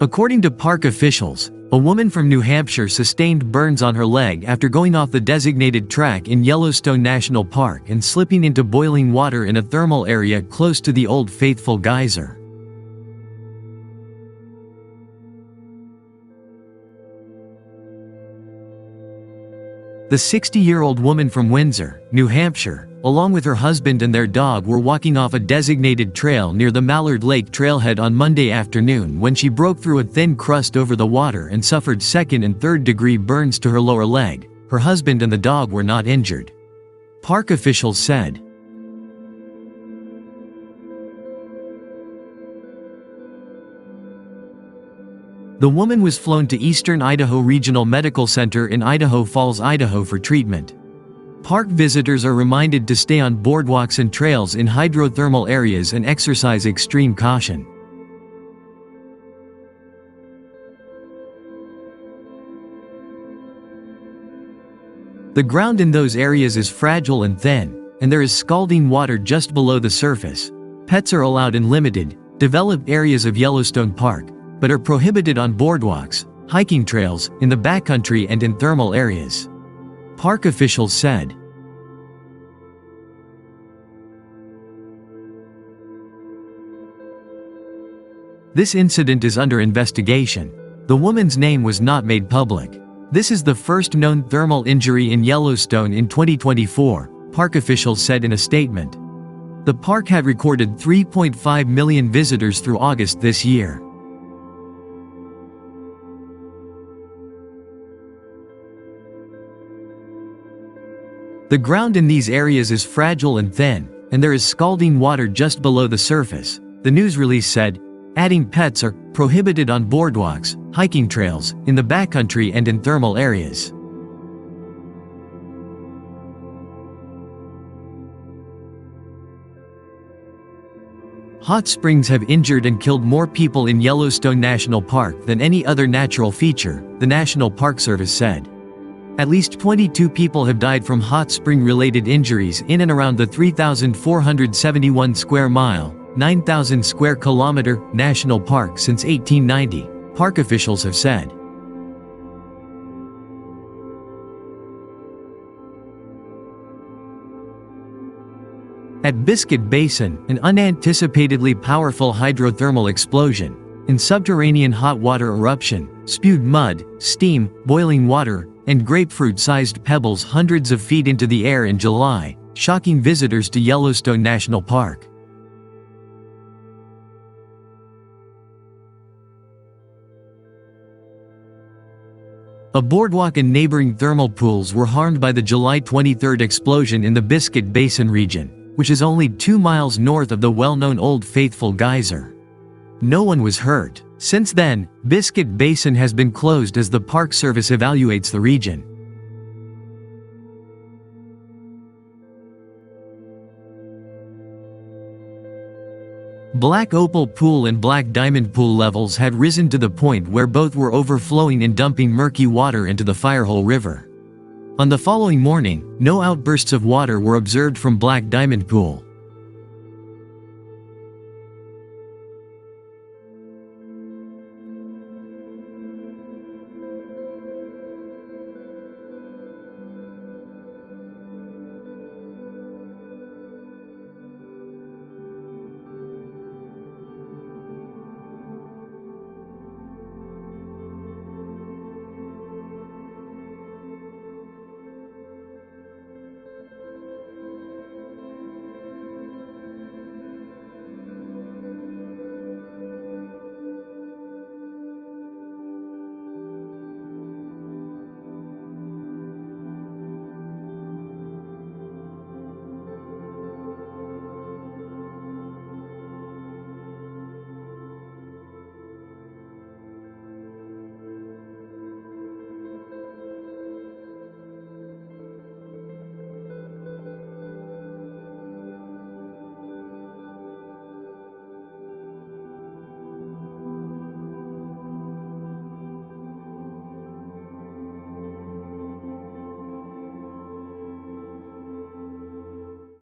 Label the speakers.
Speaker 1: According to park officials, a woman from New Hampshire sustained burns on her leg after going off the designated track in Yellowstone National Park and slipping into boiling water in a thermal area close to the Old Faithful geyser. The 60-year-old woman from Windsor, New Hampshire, along with her husband and their dog were walking off a designated trail near the Mallard Lake trailhead on Monday afternoon when she broke through a thin crust over the water and suffered second- and third-degree burns to her lower leg. Her husband and the dog were not injured. Park officials said. The woman was flown to Eastern Idaho Regional Medical Center in Idaho Falls, Idaho for treatment. Park visitors are reminded to stay on boardwalks and trails in hydrothermal areas and exercise extreme caution. The ground in those areas is fragile and thin, and there is scalding water just below the surface. Pets are allowed in limited, developed areas of Yellowstone Park, but are prohibited on boardwalks, hiking trails, in the backcountry and in thermal areas. Park officials said. This incident is under investigation. The woman's name was not made public. This is the first known thermal injury in Yellowstone in 2024, park officials said in a statement. The park had recorded 3.5 million visitors through August this year. The ground in these areas is fragile and thin, and there is scalding water just below the surface, the news release said, adding pets are prohibited on boardwalks, hiking trails, in the backcountry and in thermal areas. Hot springs have injured and killed more people in Yellowstone National Park than any other natural feature, the National Park Service said. At least 22 people have died from hot spring-related injuries in and around the 3,471 square mile, 9,000 square kilometer, national park since 1890, park officials have said. At Biscuit Basin, an unanticipatedly powerful hydrothermal explosion, in subterranean hot water eruption, spewed mud, steam, boiling water, and grapefruit-sized pebbles hundreds of feet into the air in July, shocking visitors to Yellowstone National Park. A boardwalk and neighboring thermal pools were harmed by the July 23 explosion in the Biscuit Basin region, which is only 2 miles north of the well-known Old Faithful geyser. No one was hurt. Since then, Biscuit Basin has been closed as the Park Service evaluates the region. Black Opal Pool and Black Diamond Pool levels had risen to the point where both were overflowing and dumping murky water into the Firehole River. On the following morning, no outbursts of water were observed from Black Diamond Pool.